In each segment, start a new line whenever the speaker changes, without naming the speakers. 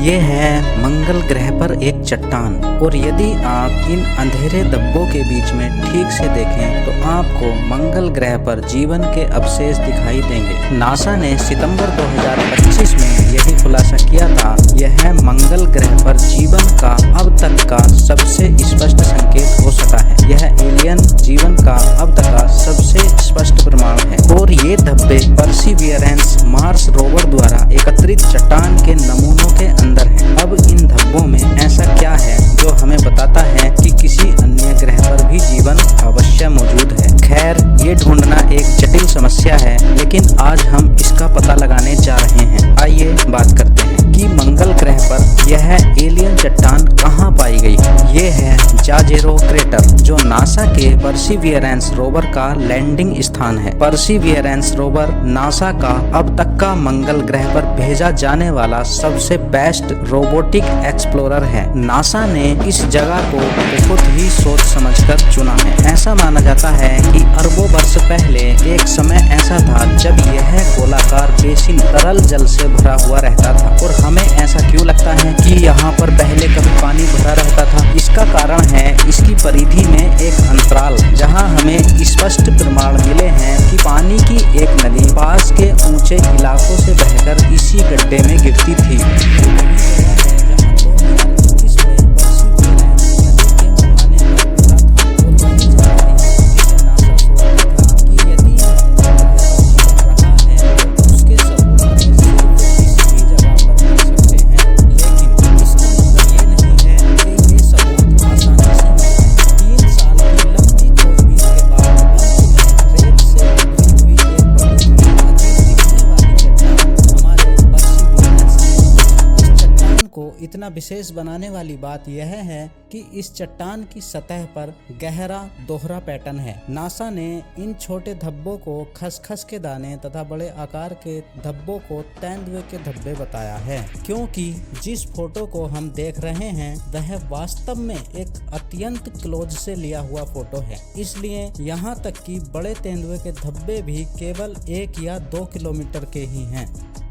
ये है मंगल ग्रह पर एक चट्टान, और यदि आप इन अंधेरे धब्बों के बीच में ठीक से देखें तो आपको मंगल ग्रह पर जीवन के अवशेष दिखाई देंगे। नासा ने सितंबर 2025 में यही खुलासा किया था। यह मंगल ग्रह पर जीवन का अब तक का सबसे स्पष्ट संकेत हो सका है। यह एलियन जीवन का अब तक का सबसे स्पष्ट प्रमाण है। और ये धब्बे परसिवियरेंस मार्स रोवर द्वारा एकत्रित चट्टान के नमूनों के अंदर है। अब इन धब्बों में ऐसा क्या है जो हमें बताता है कि किसी अन्य ग्रह पर भी जीवन अवश्य मौजूद है। खैर, ये ढूंढना एक जटिल समस्या है, लेकिन आज हम इसका पता लगाने जा रहे हैं। आइए बात करते हैं कि मंगल ग्रह पर यह एलियन चट्टान कहाँ पाई गई। ये है जाजेरो क्रेटर, जो नासा के परसिवियरेंस रोवर का लैंडिंग स्थान है। परसिवियरेंस रोवर नासा का अब तक का मंगल ग्रह पर भेजा जाने वाला सबसे बेस्ट रोबोटिक एक्सप्लोरर है। नासा ने इस जगह को बहुत ही सोच समझकर चुना है। ऐसा माना जाता है कि अरबों वर्ष पहले एक समय ऐसा था जब यह गोलाकार बेसिन तरल जल से भरा हुआ रहता था। और हमें ऐसा क्यों लगता है कि यहाँ पर पहले कभी पानी भरा रहता था? इसका कारण है इसकी परिधि में एक अंतराल, जहाँ हमें स्पष्ट प्रमाण मिले हैं कि पानी की एक नदी पास के ऊंचे इलाकों से बहकर इसी गड्ढे में गिरती थी। इतना विशेष बनाने वाली बात यह है कि इस चट्टान की सतह पर गहरा दोहरा पैटर्न है। नासा ने इन छोटे धब्बों को खसखस के दाने तथा बड़े आकार के धब्बों को तेंदुए के धब्बे बताया है, क्योंकि जिस फोटो को हम देख रहे हैं वह वास्तव में एक अत्यंत क्लोज से लिया हुआ फोटो है। इसलिए यहाँ तक कि बड़े तेंदुए के धब्बे भी केवल 1 या 2 किलोमीटर के ही हैं,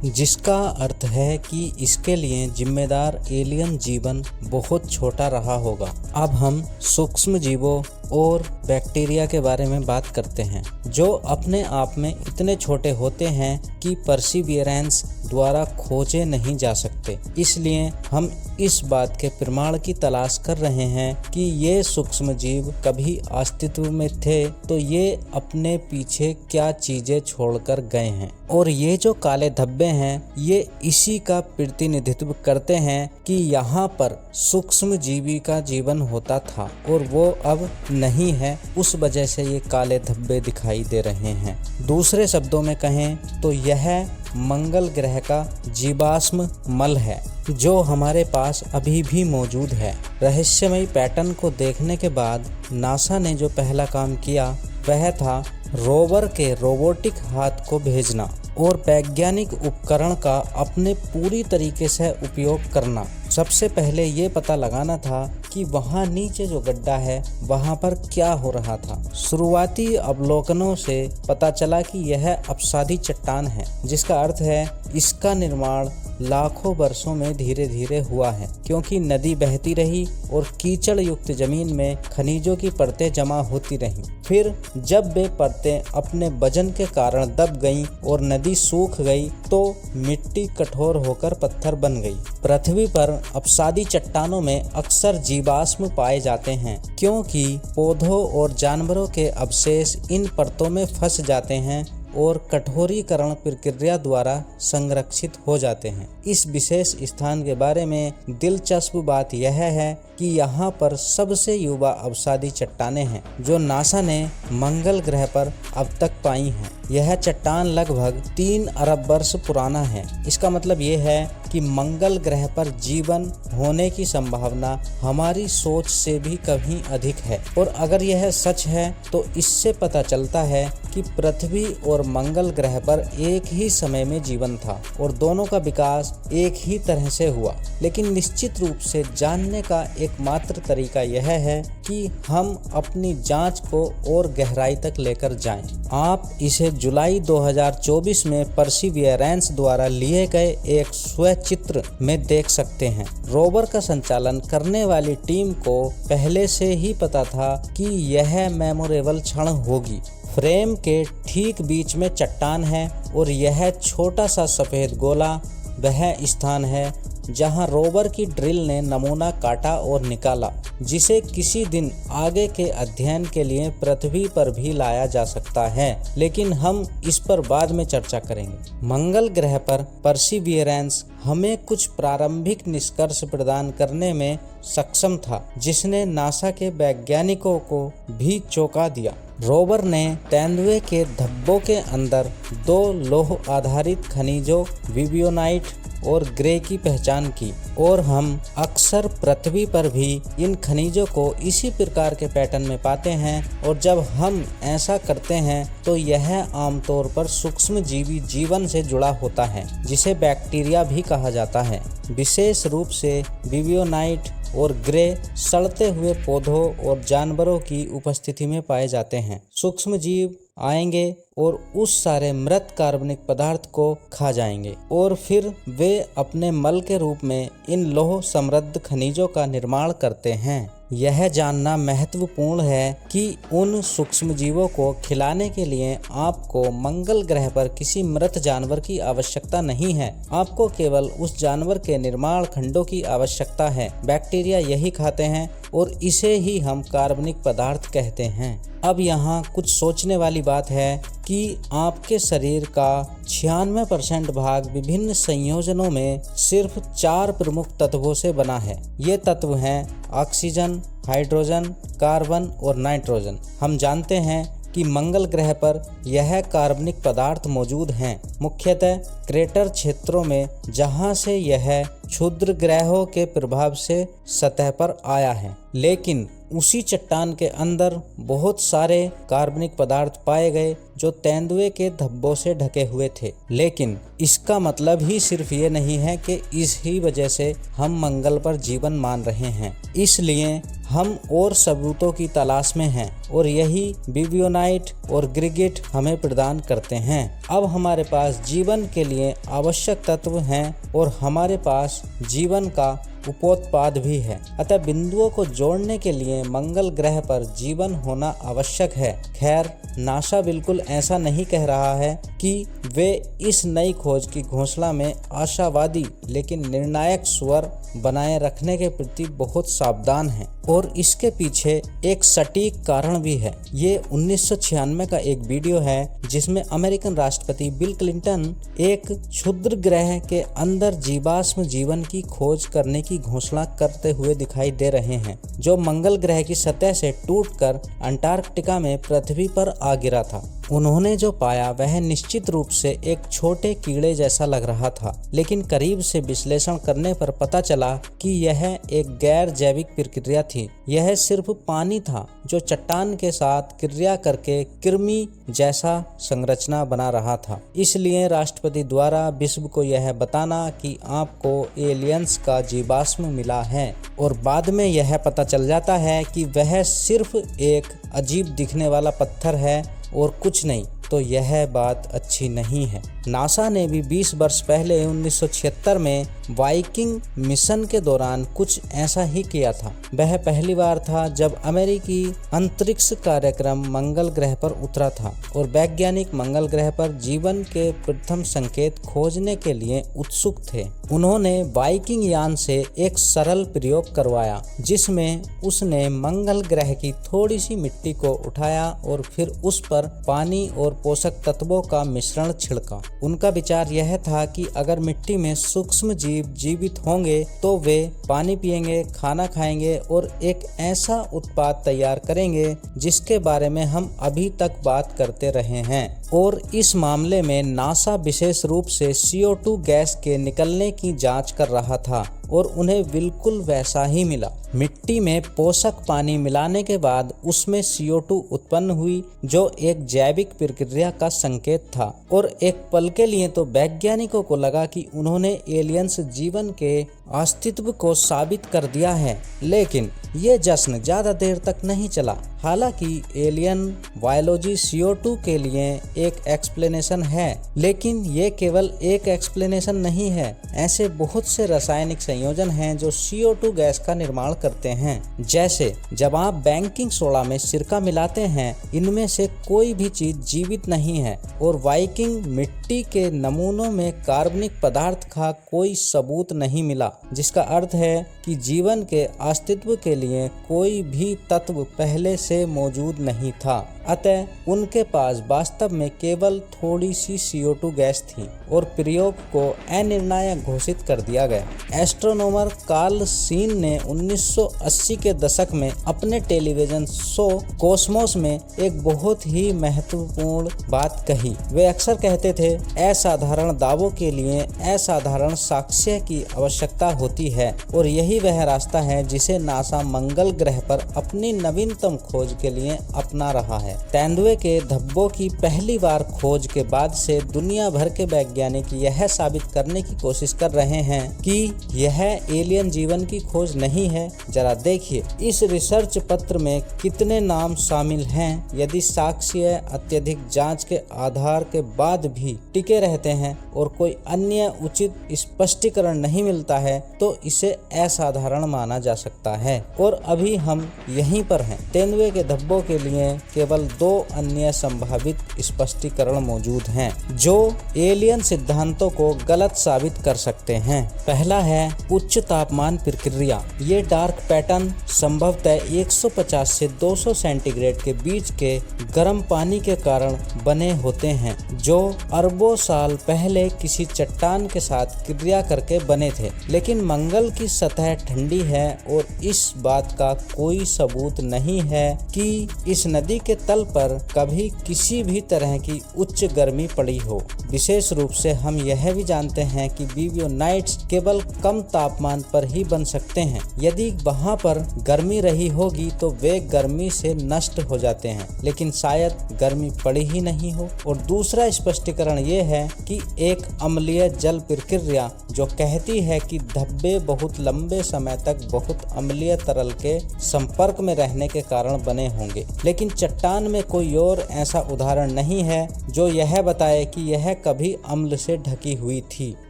जिसका अर्थ है कि इसके लिए जिम्मेदार एलियन जीवन बहुत छोटा रहा होगा। अब हम सूक्ष्म जीवों और बैक्टीरिया के बारे में बात करते हैं, जो अपने आप में इतने छोटे होते हैं कि परसिवियरेंस द्वारा खोजे नहीं जा सकते। इसलिए हम इस बात के प्रमाण की तलाश कर रहे हैं कि ये सूक्ष्म जीव कभी अस्तित्व में थे तो ये अपने पीछे क्या चीजें छोड़कर गए हैं। और ये जो काले धब्बे हैं ये इसी का प्रतिनिधित्व करते हैं कि यहाँ पर सूक्ष्म जीवी का जीवन होता था और वो अब नहीं है। उस वजह से ये काले धब्बे दिखाई दे रहे हैं। दूसरे शब्दों में कहें तो यह मंगल ग्रह का जीवाश्म मल है, जो हमारे पास अभी भी मौजूद है। रहस्यमयी पैटर्न को देखने के बाद नासा ने जो पहला काम किया वह था रोवर के रोबोटिक हाथ को भेजना और वैज्ञानिक उपकरण का अपने पूरी तरीके से उपयोग करना। सबसे पहले ये पता लगाना था कि वहाँ नीचे जो गड्ढा है वहाँ पर क्या हो रहा था। शुरुआती अवलोकनों से पता चला कि यह अपसादी चट्टान है, जिसका अर्थ है इसका निर्माण लाखों वर्षों में धीरे धीरे हुआ है, क्योंकि नदी बहती रही और कीचड़ युक्त जमीन में खनिजों की परतें जमा होती रहीं। फिर जब वे परतें अपने वजन के कारण दब गईं और नदी सूख गई तो मिट्टी कठोर होकर पत्थर बन गई। पृथ्वी पर अपसादी चट्टानों में अक्सर जीवाश्म पाए जाते हैं, क्योंकि पौधों और जानवरों के अवशेष इन परतों में फंस जाते हैं और कठोरीकरण प्रक्रिया द्वारा संरक्षित हो जाते हैं। इस विशेष स्थान के बारे में दिलचस्प बात यह है कि यहाँ पर सबसे युवा अवसादी चट्टानें हैं जो नासा ने मंगल ग्रह पर अब तक पाई हैं। यह चट्टान लगभग 3 अरब वर्ष पुराना है। इसका मतलब ये है कि मंगल ग्रह पर जीवन होने की संभावना हमारी सोच से भी कहीं अधिक है। और अगर यह सच है तो इससे पता चलता है कि पृथ्वी और मंगल ग्रह पर एक ही समय में जीवन था और दोनों का विकास एक ही तरह से हुआ। लेकिन निश्चित रूप से जानने का एकमात्र तरीका यह है कि हम अपनी जांच को और गहराई तक लेकर जाएं। आप इसे जुलाई 2024 में परसिवियरेंस द्वारा लिए गए एक चित्र में देख सकते हैं। रोवर का संचालन करने वाली टीम को पहले से ही पता था कि यह मेमोरेबल क्षण होगी। फ्रेम के ठीक बीच में चट्टान है और यह छोटा सा सफ़ेद गोला वह स्थान है जहां रोवर की ड्रिल ने नमूना काटा और निकाला, जिसे किसी दिन आगे के अध्ययन के लिए पृथ्वी पर भी लाया जा सकता है, लेकिन हम इस पर बाद में चर्चा करेंगे। मंगल ग्रह पर परसिवियरेंस हमें कुछ प्रारंभिक निष्कर्ष प्रदान करने में सक्षम था, जिसने नासा के वैज्ञानिकों को भी चौंका दिया। रोवर ने तेंदुए के धब्बों के अंदर 2 लौह आधारित खनिजों विबियोनाइट और ग्रे की पहचान की, और हम अक्सर पृथ्वी पर भी इन खनिजों को इसी प्रकार के पैटर्न में पाते हैं, और जब हम ऐसा करते हैं तो यह आमतौर पर सूक्ष्मजीवी जीवन से जुड़ा होता है, जिसे बैक्टीरिया भी कहा जाता है। विशेष रूप से विबियोनाइट और ग्रे सड़ते हुए पौधों और जानवरों की उपस्थिति में पाए जाते हैं। सूक्ष्मजीव आएंगे और उस सारे मृत कार्बनिक पदार्थ को खा जाएंगे, और फिर वे अपने मल के रूप में इन लौह समृद्ध खनिजों का निर्माण करते हैं। यह जानना महत्वपूर्ण है कि उन सूक्ष्मजीवों को खिलाने के लिए आपको मंगल ग्रह पर किसी मृत जानवर की आवश्यकता नहीं है। आपको केवल उस जानवर के निर्माण खंडों की आवश्यकता है। बैक्टीरिया यही खाते हैं और इसे ही हम कार्बनिक पदार्थ कहते हैं। अब यहाँ कुछ सोचने वाली बात है कि आपके शरीर का 96% भाग विभिन्न संयोजनों में सिर्फ 4 प्रमुख तत्वों से बना है। ये तत्व हैं ऑक्सीजन, हाइड्रोजन, कार्बन और नाइट्रोजन। हम जानते हैं कि मंगल ग्रह पर यह कार्बनिक पदार्थ मौजूद हैं, मुख्यतः क्रेटर क्षेत्रों में, जहां से यह क्षुद्र ग्रहों के प्रभाव से सतह पर आया है। लेकिन उसी चट्टान के अंदर बहुत सारे कार्बनिक पदार्थ पाए गए जो तेंदुए के धब्बों से ढके हुए थे। लेकिन इसका मतलब ही सिर्फ ये नहीं है कि इस ही वजह से हम मंगल पर जीवन मान रहे हैं। इसलिए हम और सबूतों की तलाश में हैं, और यही विबियोनाइट और ग्रिगिट हमें प्रदान करते हैं। अब हमारे पास जीवन के लिए आवश्यक तत्व हैं और हमारे पास जीवन का उपोत्पाद भी है। अतः बिंदुओं को जोड़ने के लिए मंगल ग्रह पर जीवन होना आवश्यक है। खैर, नासा बिल्कुल ऐसा नहीं कह रहा है कि वे इस नई खोज की घोषणा में आशावादी लेकिन निर्णायक स्वर बनाए रखने के प्रति बहुत सावधान हैं, और इसके पीछे एक सटीक कारण भी है। ये 1996 का एक वीडियो है जिसमें अमेरिकन राष्ट्रपति बिल क्लिंटन एक क्षुद्र ग्रह के अंदर जीवाश्म जीवन की खोज करने की घोषणा करते हुए दिखाई दे रहे हैं, जो मंगल ग्रह की सतह से टूटकर अंटार्कटिका में पृथ्वी पर आ गिरा था। उन्होंने जो पाया वह निश्चित रूप से एक छोटे कीड़े जैसा लग रहा था, लेकिन करीब से विश्लेषण करने पर पता चला कि यह एक गैर जैविक प्रक्रिया थी। यह सिर्फ पानी था जो चट्टान के साथ क्रिया करके कृमि जैसा संरचना बना रहा था। इसलिए राष्ट्रपति द्वारा विश्व को यह बताना कि आपको एलियंस का जीवाश्म मिला है, और बाद में यह पता चल जाता है कि वह सिर्फ एक अजीब दिखने वाला पत्थर है और कुछ नहीं, तो यह बात अच्छी नहीं है। नासा ने भी 20 वर्ष पहले 1976 में वाइकिंग मिशन के दौरान कुछ ऐसा ही किया था। वह पहली बार था जब अमेरिकी अंतरिक्ष कार्यक्रम मंगल ग्रह पर उतरा था, और वैज्ञानिक मंगल ग्रह पर जीवन के प्रथम संकेत खोजने के लिए उत्सुक थे। उन्होंने वाइकिंग यान से एक सरल प्रयोग करवाया, जिसमें उसने मंगल ग्रह की थोड़ी सी मिट्टी को उठाया और फिर उस पर पानी और पोषक तत्वों का मिश्रण छिड़का। उनका विचार यह था कि अगर मिट्टी में सूक्ष्म जीव जीवित होंगे तो वे पानी पिएंगे, खाना खाएंगे और एक ऐसा उत्पाद तैयार करेंगे जिसके बारे में हम अभी तक बात करते रहे हैं। और इस मामले में नासा विशेष रूप से CO2 गैस के निकलने की जांच कर रहा था, और उन्हें बिल्कुल वैसा ही मिला। मिट्टी में पोषक पानी मिलाने के बाद उसमें CO2 उत्पन्न हुई, जो एक जैविक प्रक्रिया का संकेत था। और एक पल के लिए तो वैज्ञानिकों को लगा कि उन्होंने एलियंस जीवन के अस्तित्व को साबित कर दिया है। लेकिन ये जश्न ज़्यादा देर तक नहीं चला। हालांकि एलियन बायोलॉजी CO2 के लिए एक एक्सप्लेनेशन है, लेकिन ये केवल एक एक्सप्लेनेशन नहीं है। ऐसे बहुत से रासायनिक संयोजन हैं जो CO2 गैस का निर्माण करते हैं। जैसे जब आप बेकिंग सोडा में सिरका मिलाते हैं, इनमें से कोई भी चीज जीवित नहीं है। और वाइकिंग मिट्टी के नमूनों में कार्बनिक पदार्थ का कोई सबूत नहीं मिला, जिसका अर्थ है कि जीवन के अस्तित्व के लिए कोई भी तत्व पहले से मौजूद नहीं था। अतः उनके पास वास्तव में केवल थोड़ी सी CO2 गैस थी और प्रयोग को अनिर्णायक घोषित कर दिया गया। एस्ट्रोनॉमर कार्ल सीन ने 1980 के दशक में अपने टेलीविजन शो कॉस्मोस में एक बहुत ही महत्वपूर्ण बात कही। वे अक्सर कहते थे, असाधारण दावों के लिए असाधारण साक्ष्य की आवश्यकता होती है, और यही वह रास्ता है जिसे नासा मंगल ग्रह पर अपनी नवीनतम खोज के लिए अपना रहा है। तेंदुए के धब्बों की पहली बार खोज के बाद से दुनिया भर के वैज्ञानिक यह साबित करने की कोशिश कर रहे हैं कि यह एलियन जीवन की खोज नहीं है। जरा देखिए इस रिसर्च पत्र में कितने नाम शामिल हैं। यदि साक्ष्य अत्यधिक जांच के आधार के बाद भी टिके रहते हैं और कोई अन्य उचित स्पष्टीकरण नहीं मिलता है, तो इसे असाधारण माना जा सकता है। और अभी हम यहीं पर हैं। तेंदुए के धब्बों के लिए केवल 2 अन्य संभावित स्पष्टीकरण मौजूद हैं जो एलियन सिद्धांतों को गलत साबित कर सकते हैं। पहला है उच्च तापमान प्रक्रिया। ये डार्क पैटर्न संभवतः 150 से 200 सेंटीग्रेड के बीच के गर्म पानी के कारण बने होते हैं, जो अरबों साल पहले किसी चट्टान के साथ क्रिया करके बने थे। लेकिन मंगल की सतह ठंडी है और इस बात का कोई सबूत नहीं है कि इस नदी के तल पर कभी किसी भी तरह की उच्च गर्मी पड़ी हो। विशेष रूप से हम यह भी जानते हैं कि बीबियोनाइट्स केवल कम तापमान पर ही बन सकते हैं। यदि वहां पर गर्मी रही होगी तो वे गर्मी से नष्ट हो जाते हैं, लेकिन शायद गर्मी पड़ी ही नहीं हो। और दूसरा स्पष्टीकरण ये है कि एक अम्लीय जल प्रक्रिया जो कहती है कि धब्बे बहुत लंबे समय तक बहुत अम्लीय तरल के संपर्क में रहने के कारण बने होंगे। लेकिन चट्टान में कोई और ऐसा उदाहरण नहीं है जो यह बताए कि यह कभी अम्ल से ढकी हुई थी।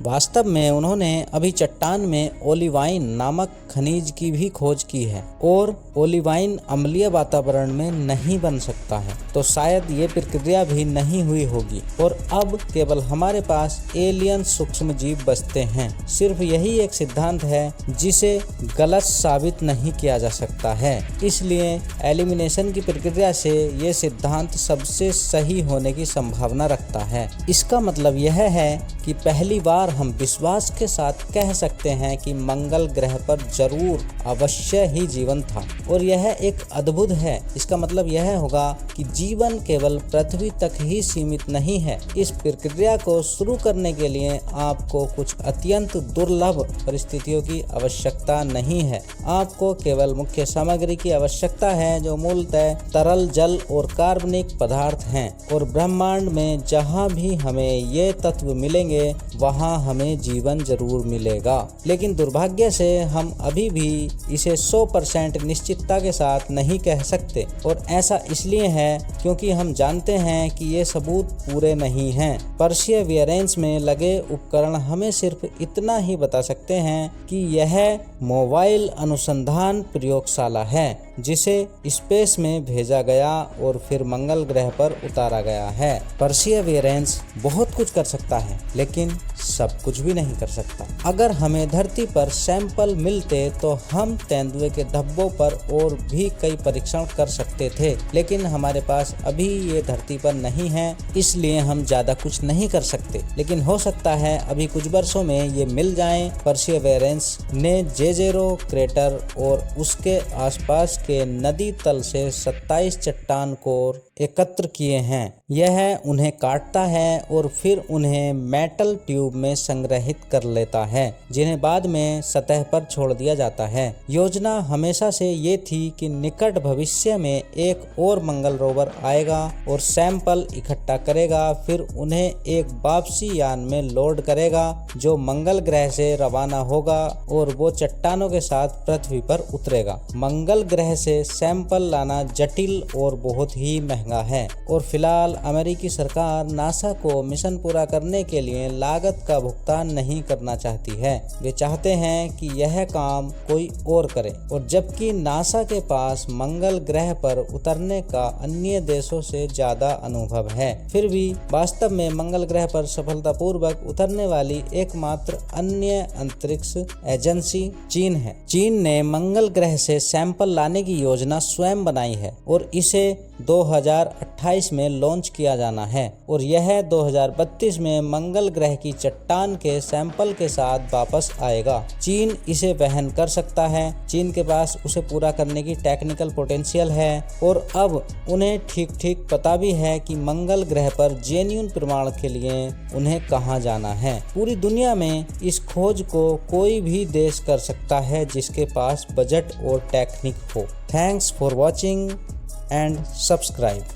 वास्तव में उन्होंने अभी चट्टान में ओलिवाइन नामक खनिज की भी खोज की है, और ओलिवाइन अम्लीय वातावरण में नहीं बन सकता है, तो शायद ये प्रक्रिया भी नहीं हुई होगी। और अब केवल हमारे पास एलियन सूक्ष्मजीव बचते हैं। सिर्फ यही एक सिद्धांत है जिसे गलत साबित नहीं किया जा सकता है। इसलिए एलिमिनेशन की प्रक्रिया से ये सिद्धांत सबसे सही होने की संभावना रखता है। इसका मतलब यह है कि पहली बार हम विश्वास के साथ कह सकते हैं कि मंगल ग्रह पर जरूर अवश्य ही जीवन था, और यह एक अद्भुत है। इसका मतलब यह होगा कि जीवन केवल पृथ्वी तक ही सीमित नहीं है। इस प्रक्रिया को शुरू करने के लिए आपको कुछ अत्यंत दुर्लभ परिस्थितियों की आवश्यकता नहीं है। आपको केवल मुख्य सामग्री की आवश्यकता है, जो मूलतः तरल जल और कार्बनिक पदार्थ हैं। और ब्रह्मांड में जहाँ भी हमें ये तत्व मिलेंगे वहाँ हमें जीवन जरूर मिलेगा। लेकिन दुर्भाग्य से हम अभी भी इसे 100% निश्चितता के साथ नहीं कह सकते, और ऐसा इसलिए है क्योंकि हम जानते हैं कि ये सबूत पूरे नहीं हैं। परसिवरेंस में लगे उपकरण हमें सिर्फ इतना ही बता सकते हैं कि यह मोबाइल अनुसंधान प्रयोगशाला है जिसे स्पेस में भेजा गया और फिर मंगल ग्रह पर उतारा गया है। परसिवरेंस बहुत कुछ कर सकता है, लेकिन सब कुछ भी नहीं कर सकता। अगर हमें धरती पर सैंपल मिलते तो हम तेंदुए के धब्बों पर और भी कई परीक्षण कर सकते थे, लेकिन हमारे पास अभी ये धरती पर नहीं है, इसलिए हम ज्यादा कुछ नहीं कर सकते। लेकिन हो सकता है अभी कुछ वर्षों में ये मिल जाएं। परसिवरेंस ने जेजेरो क्रेटर और उसके आसपास के नदी तल से 27 चट्टान कोर एकत्र किए हैं। यह उन्हें काटता है और फिर उन्हें मेटल ट्यूब में संग्रहित कर लेता है, जिन्हें बाद में सतह पर छोड़ दिया जाता है। योजना हमेशा से ये थी कि निकट भविष्य में एक और मंगल रोवर आएगा और सैंपल इकट्ठा करेगा, फिर उन्हें एक वापसी यान में लोड करेगा जो मंगल ग्रह से रवाना होगा और वो चट्टानों के साथ पृथ्वी पर उतरेगा। मंगल ग्रह से सैंपल लाना जटिल और बहुत ही महंगा है और फिलहाल अमेरिकी सरकार नासा को मिशन पूरा करने के लिए लागत का भुगतान नहीं करना चाहती है। वे चाहते हैं कि यह काम कोई और करे, और जबकि नासा के पास मंगल ग्रह पर उतरने का अन्य देशों से ज्यादा अनुभव है, फिर भी वास्तव में मंगल ग्रह पर सफलतापूर्वक उतरने वाली एकमात्र अन्य अंतरिक्ष एजेंसी चीन है। चीन ने मंगल ग्रह से सैंपल लाने की योजना स्वयं बनाई है और इसे 2028 में लॉन्च किया जाना है और यह 2032 में मंगल ग्रह की चट्टान के सैंपल के साथ वापस आएगा। चीन इसे वहन कर सकता है, चीन के पास उसे पूरा करने की टेक्निकल पोटेंशियल है और अब उन्हें ठीक पता भी है कि मंगल ग्रह पर जेन्युइन प्रमाण के लिए उन्हें कहां जाना है। पूरी दुनिया में इस खोज को कोई भी देश कर सकता है जिसके पास बजट और टेक्निक हो। Thanks for watching and subscribe।